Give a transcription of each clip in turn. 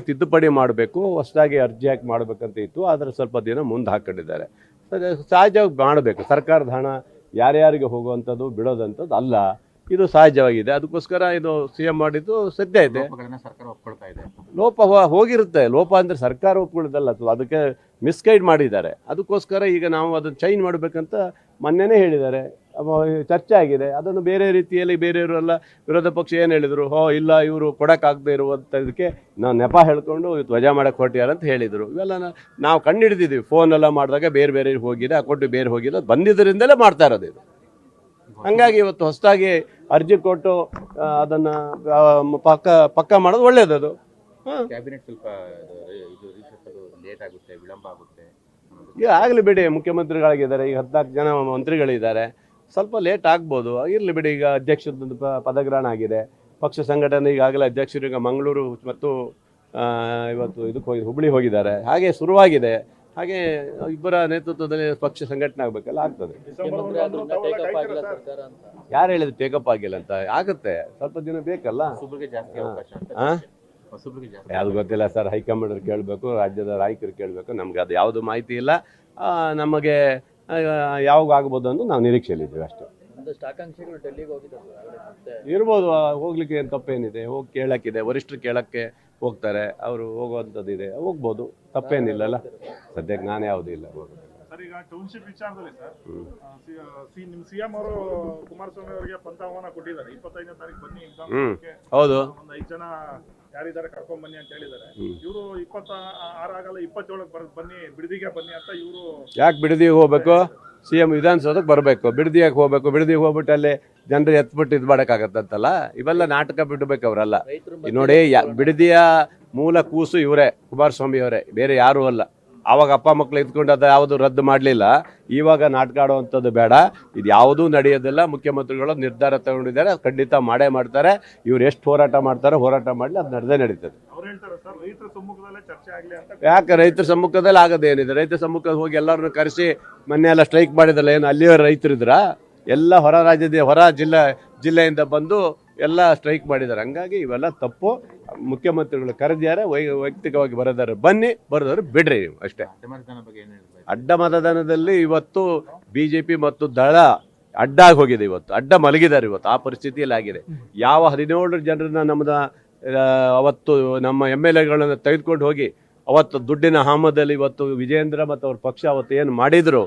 ತಿದ್ದುಪಡಿ ಮಾಡಬೇಕು, ಹೊಸದಾಗಿ ಅರ್ಜಿ ಹಾಕಿ ಮಾಡಬೇಕಂತ ಇತ್ತು. ಆದರೆ ಸ್ವಲ್ಪ ದಿನ ಮುಂದೆ ಹಾಕೊಂಡಿದ್ದಾರೆ. ಸಹಜವಾಗಿ ಮಾಡಬೇಕು. ಸರ್ಕಾರದ ಹಣ ಯಾರ್ಯಾರಿಗೆ ಹೋಗುವಂಥದ್ದು ಬಿಡೋದಂಥದ್ದು ಅಲ್ಲ, ಇದು ಸಹಜವಾಗಿದೆ. ಅದಕ್ಕೋಸ್ಕರ ಇದು CM ಮಾಡಿದ್ದು ಸತ್ಯ ಇದೆ. ಸರ್ಕಾರ ಒಪ್ಕೊಳ್ತಾ ಇದೆ. ಲೋಪ ಹೋಗಿರುತ್ತೆ. ಲೋಪ ಅಂದರೆ ಸರ್ಕಾರ ಒಪ್ಕೊಳ್ಳೋದಲ್ಲ, ಅದಕ್ಕೆ ಮಿಸ್ಗೈಡ್ ಮಾಡಿದ್ದಾರೆ. ಅದಕ್ಕೋಸ್ಕರ ಈಗ ನಾವು ಅದನ್ನು ಚೇಂಜ್ ಮಾಡಬೇಕಂತ ಮೊನ್ನೆನೇ ಹೇಳಿದ್ದಾರೆ. ಚರ್ಚೆ ಆಗಿದೆ. ಅದನ್ನು ಬೇರೆ ರೀತಿಯಲ್ಲಿ ಬೇರೆಯವರೆಲ್ಲ ವಿರೋಧ ಪಕ್ಷ ಏನು ಹೇಳಿದರು, ಇಲ್ಲ ಇವರು ಕೊಡೋಕ್ಕಾಗದೇ ಇರುವಂಥದಕ್ಕೆ ನಾವು ನೆಪ ಹೇಳ್ಕೊಂಡು ಇವತ್ತು ವಜಾ ಮಾಡೋಕ್ಕೆ ಹೊರಟಿದ್ದಾರೆ ಅಂತ ಹೇಳಿದರು. ಇವೆಲ್ಲ ನಾವು ಕಂಡುಹಿಡಿದಿದ್ದೀವಿ. ಫೋನೆಲ್ಲ ಮಾಡಿದಾಗ ಬೇರೆ ಬೇರೆ ಹೋಗಿದೆ, ಅಕೌಂಟ್ ಬೇರೆ ಹೋಗಿಲ್ಲ, ಬಂದಿದ್ದರಿಂದಲೇ ಮಾಡ್ತಾ ಇರೋದು ಇದು. ಹಾಗಾಗಿ ಇವತ್ತು ಹೊಸದಾಗಿ ಅರ್ಜಿ ಕೊಟ್ಟು ಅದನ್ನು ಪಕ್ಕ ಮಾಡೋದು ಒಳ್ಳೆಯದು. ಅದು ಕ್ಯಾಬಿನೆಟ್ ಸ್ವಲ್ಪ ಲೇಟ್ ಆಗುತ್ತೆ, ವಿಳಂಬ ಆಗುತ್ತೆ. ಈಗ ಆಗಲಿ ಬಿಡಿ, ಮುಖ್ಯಮಂತ್ರಿಗಳಾಗಿದ್ದಾರೆ, ಈಗ 14 ಜನ ಮಂತ್ರಿಗಳಿದ್ದಾರೆ, ಸ್ವಲ್ಪ ಲೇಟ್ ಆಗ್ಬೋದು. ಇರಲಿ ಬಿಡಿ. ಈಗ ಅಧ್ಯಕ್ಷದ ಪದಗ್ರಹಣ ಆಗಿದೆ. ಪಕ್ಷ ಸಂಘಟನೆ ಈಗಾಗಲೇ ಅಧ್ಯಕ್ಷರು ಈಗ ಮಂಗಳೂರು ಮತ್ತು ಇವತ್ತು ಇದಕ್ಕೆ ಹೋಗಿ ಹುಬ್ಬಳ್ಳಿ ಹೋಗಿದ್ದಾರೆ. ಹಾಗೆ ಶುರುವಾಗಿದೆ. ಹಾಗೆ ಇಬ್ಬರ ನೇತೃತ್ವದಲ್ಲಿ ಪಕ್ಷ ಸಂಘಟನೆ ಆಗಬೇಕಲ್ಲ, ಆಗ್ತದೆ. ಯಾರು ಹೇಳಿದ್ರು ಟೇಕಪ್ ಆಗಿಲ್ಲ ಅಂತ? ಆಗುತ್ತೆ, ಸ್ವಲ್ಪ ದಿನ ಬೇಕಲ್ಲ. ಯಾವುದು ಗೊತ್ತಿಲ್ಲ ಸರ್, ಹೈಕಮಾಂಡ್ ಕೇಳಬೇಕು, ರಾಜ್ಯದ ನಾಯಕರು ಕೇಳಬೇಕು. ನಮ್ಗೆ ಅದು ಯಾವುದು ಮಾಹಿತಿ ಇಲ್ಲ. ನಮಗೆ ಯಾವಾಗ ಆಗ್ಬೋದು ಅಂತ ನಾವು ನಿರೀಕ್ಷೆಯಲ್ಲಿದ್ದೀವಿ ಅಷ್ಟೇ. ಇರ್ಬೋದು, ಹೋಗ್ಲಿಕ್ಕೆ ಏನು ತಪ್ಪೇನಿದೆ? ಹೋಗಿ ಕೇಳಕ್ಕಿದೆ, ವರಿಷ್ಠರು ಕೇಳಕ್ಕೆ ಹೋಗ್ತಾರೆ, ಅವರು ಹೋಗುವಂಥದ್ದಿದೆ, ಹೋಗ್ಬೋದು, ತಪ್ಪೇನಿಲ್ಲಲ್ಲ. ಸದ್ಯಕ್ಕೆ ನಾನು ಯಾವುದೂ ಇಲ್ಲ. ಸರ್, ಈಗ ಟೌನ್ಶಿಪ್ ವಿಚಾರದಲ್ಲಿ ಸರ್, ನಿಮ್ಮ CM ಅವರು ಕುಮಾರಸ್ವಾಮಿ ಅವರಿಗೆ ಪಂಥಾಹ್ವಾನ ಕೊಟ್ಟಿದ್ದಾರೆ. 25ನೇ ತಾರೀಕು ಬನ್ನಿ, ಹೌದು, ಒಂದು 5 ಜನ ಯಾರಿದ್ದಾರೆ ಕರ್ಕೊಂಡ್ ಬನ್ನಿ ಅಂತ ಹೇಳಿದ್ದಾರೆ. ಇವರು 26 ಆಗಲ್ಲ, 27ಕ್ಕೆ ಬನ್ನಿ, ಬಿಡದಿಗೆ ಬನ್ನಿ ಅಂತ ಇವರು. ಯಾಕೆ ಬಿಡದಿಗೆ ಹೋಗ್ಬೇಕು? CM ವಿಧಾನಸೌಧಕ್ಕೆ ಬರಬೇಕು, ಬಿಡದಿಯಾಗಿ ಹೋಗ್ಬೇಕು. ಬಿಡದಿಗೆ ಹೋಗ್ಬಿಟ್ಟು ಅಲ್ಲಿ ಜನರು ಎತ್ಬಿಟ್ಟು ಇದು ಮಾಡೋಕ್ಕಾಗತ್ತಂತಲ್ಲ. ಇವೆಲ್ಲ ನಾಟಕ ಬಿಡಬೇಕು ಅವರೆಲ್ಲ. ನೋಡಿ, ಬಿಡದಿಯ ಮೂಲ ಕೂಸು ಇವರೇ, ಕುಮಾರಸ್ವಾಮಿ ಅವರೇ, ಬೇರೆ ಯಾರೂ ಅಲ್ಲ. ಆವಾಗ ಅಪ್ಪ ಮಕ್ಕಳು ಇದ್ಕೊಂಡು ಅದು ಯಾವುದು ರದ್ದು ಮಾಡಲಿಲ್ಲ. ಇವಾಗ ನಾಟಕ ಆಡುವಂಥದ್ದು ಬೇಡ, ಇದು ಯಾವುದೂ ನಡೆಯೋದಿಲ್ಲ. ಮುಖ್ಯಮಂತ್ರಿಗಳು ನಿರ್ಧಾರ ತಗೊಂಡಿದ್ದಾರೆ, ಖಂಡಿತ ಮಾಡೇ ಮಾಡ್ತಾರೆ. ಇವ್ರು ಎಷ್ಟು ಹೋರಾಟ ಮಾಡ್ತಾರೆ, ಹೋರಾಟ ಮಾಡಲಿ, ಅದು ನಡೆದೇ ನಡೀತದೆ. ಯಾಕೆ ರೈತರ ಸಮ್ಮುಖದಲ್ಲಿ ಆಗೋದೇನಿದೆ? ರೈತರ ಸಮ್ಮುಖದಲ್ಲಿ ಹೋಗಿ ಎಲ್ಲರನ್ನು ಕರೆಸಿ ಮೊನ್ನೆ ಎಲ್ಲ ಸ್ಟ್ರೈಕ್ ಮಾಡಿದಲ್ಲ, ಏನು ಅಲ್ಲಿಯವರು ರೈತರಿದ್ರ? ಎಲ್ಲ ಹೊರ ರಾಜ್ಯದ ಹೊರ ಜಿಲ್ಲೆಯಿಂದ ಬಂದು ಎಲ್ಲ ಸ್ಟ್ರೈಕ್ ಮಾಡಿದ್ದಾರೆ. ಹಂಗಾಗಿ ಇವೆಲ್ಲ ತಪ್ಪು. ಮುಖ್ಯಮಂತ್ರಿಗಳು ಕರೆದಿದ್ದಾರೆ, ವೈಯಕ್ತಿಕವಾಗಿ ಬರೋದಾರೆ ಬನ್ನಿ, ಬರೋದಾದ್ರೆ ಬಿಡ್ರಿ ನೀವು ಅಷ್ಟೇ. ಅಡ್ಡ ಮತದಾನದಲ್ಲಿ ಇವತ್ತು BJP ಮತ್ತು ದಳ ಅಡ್ಡಾಗಿ ಹೋಗಿದೆ. ಇವತ್ತು ಅಡ್ಡ ಮಲಗಿದ್ದಾರೆ. ಇವತ್ತು ಆ ಪರಿಸ್ಥಿತಿಯಲ್ಲಿ ಆಗಿದೆ. ಯಾವ 17 ಜನರನ್ನ ಅವತ್ತು ನಮ್ಮ MLAಗಳನ್ನ ತೆಗೆದುಕೊಂಡು ಹೋಗಿ ಅವತ್ತು ದುಡ್ಡಿನ ಹಾಮದಲ್ಲಿ ಇವತ್ತು ವಿಜೇಂದ್ರ ಮತ್ತು ಅವ್ರ ಪಕ್ಷ ಅವತ್ತು ಏನು ಮಾಡಿದ್ರು,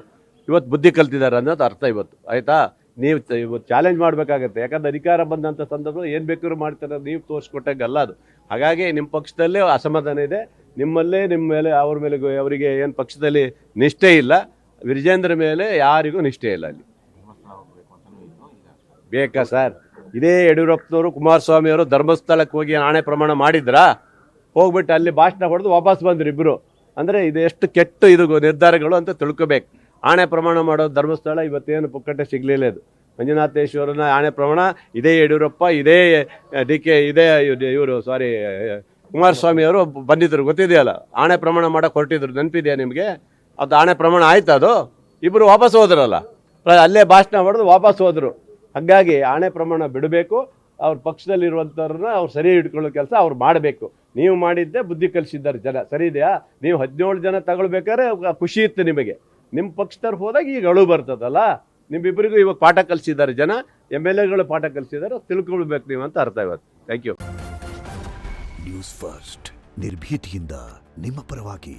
ಇವತ್ತು ಬುದ್ಧಿ ಕಲ್ತಿದ್ದಾರೆ ಅನ್ನೋದು ಅರ್ಥ ಇವತ್ತು. ಆಯಿತಾ? ನೀವು ಇವತ್ತು ಚಾಲೆಂಜ್ ಮಾಡಬೇಕಾಗತ್ತೆ. ಯಾಕಂದ್ರೆ ಅಧಿಕಾರ ಬಂದಂಥ ಸಂದರ್ಭ ಏನು ಬೇಕಾದ್ರೂ ಮಾಡ್ತಾರೆ, ನೀವು ತೋರಿಸ್ಕೊಟ್ಟಾಗಲ್ಲ ಅದು. ಹಾಗಾಗಿ ನಿಮ್ಮ ಪಕ್ಷದಲ್ಲೇ ಅಸಮಾಧಾನ ಇದೆ, ನಿಮ್ಮಲ್ಲೇ ನಿಮ್ಮ ಮೇಲೆ ಅವ್ರ ಮೇಲೆ ಅವರಿಗೆ ಏನು ಪಕ್ಷದಲ್ಲಿ ನಿಷ್ಠೆ ಇಲ್ಲ. ವಿಜೇಂದ್ರ ಮೇಲೆ ಯಾರಿಗೂ ನಿಷ್ಠೆ ಇಲ್ಲ. ಅಲ್ಲಿ ಬೇಕಾ ಸರ್? ಇದೇ ಯಡಿಯೂರಪ್ಪನವರು ಕುಮಾರಸ್ವಾಮಿ ಅವರು ಧರ್ಮಸ್ಥಳಕ್ಕೆ ಹೋಗಿ ಆಣೆ ಪ್ರಮಾಣ ಮಾಡಿದ್ರಾ? ಹೋಗ್ಬಿಟ್ಟು ಅಲ್ಲಿ ಭಾಷಣ ಹೊಡೆದು ವಾಪಸ್ ಬಂದ್ರು ಇಬ್ಬರು. ಅಂದರೆ ಇದು ಎಷ್ಟು ಕೆಟ್ಟ ಇದು ನಿರ್ಧಾರಗಳು ಅಂತ ತಿಳ್ಕೊಬೇಕು. ಆಣೆ ಪ್ರಮಾಣ ಮಾಡೋದು ಧರ್ಮಸ್ಥಳ ಇವತ್ತೇನು ಪುಕ್ಕಟ್ಟೆ ಸಿಗಲಿಲ್ಲ. ಇದು ಮಂಜುನಾಥೇಶ್ವರನ ಆಣೆ ಪ್ರಮಾಣ ಇದೇ ಯಡಿಯೂರಪ್ಪ, ಇದೇ DK, ಇದೇ ಕುಮಾರಸ್ವಾಮಿ ಅವರು ಬಂದಿದ್ರು, ಗೊತ್ತಿದೆಯಲ್ಲ. ಆಣೆ ಪ್ರಮಾಣ ಮಾಡೋಕೆ ಹೊರಟಿದ್ರು, ನೆನಪಿದೆಯಾ ನಿಮಗೆ? ಅದು ಆಣೆ ಪ್ರಮಾಣ ಆಯ್ತು. ಅದು ಇಬ್ಬರು ವಾಪಸ್ ಹೋದ್ರಲ್ಲ, ಅಲ್ಲೇ ಭಾಷಣ ಹೊಡೆದು ವಾಪಸ್ ಹೋದರು. ಹಾಗಾಗಿ ಆಣೆ ಪ್ರಮಾಣ ಬಿಡಬೇಕು. ಅವ್ರ ಪಕ್ಷದಲ್ಲಿರುವಂಥವ್ರನ್ನ ಅವ್ರು ಸರಿ ಇಟ್ಕೊಳ್ಳೋ ಕೆಲಸ ಅವ್ರು ಮಾಡಬೇಕು. ನೀವು ಮಾಡಿದ್ದೆ ಬುದ್ಧಿ ಕಲಿಸಿದ್ದಾರೆ ಜನ, ಸರಿ ಇದೆಯಾ? ನೀವು 17 ಜನ ತಗೊಳ್ಬೇಕಾದ್ರೆ ಖುಷಿ ಇತ್ತು ನಿಮಗೆ. ನಿಮ್ಮ ಪಕ್ಷದವ್ರು ಹೋದಾಗ ಈಗ ಅಳು ಬರ್ತದಲ್ಲ. ನಿಮ್ಮಿಬ್ಬರಿಗೂ ಇವಾಗ ಪಾಠ ಕಲಿಸಿದ್ದಾರೆ ಜನ, MLAಗಳು ಪಾಠ ಕಲಿಸಿದ್ದಾರೆ, ತಿಳ್ಕೊಳ್ಬೇಕು ನೀವು ಅಂತ ಅರ್ಥ ಇವತ್ತು. Thank you. ನ್ಯೂಸ್ ಫಸ್ಟ್, ನಿರ್ಭೀತಿಯಿಂದ ನಿಮ್ಮ ಪರವಾಗಿ.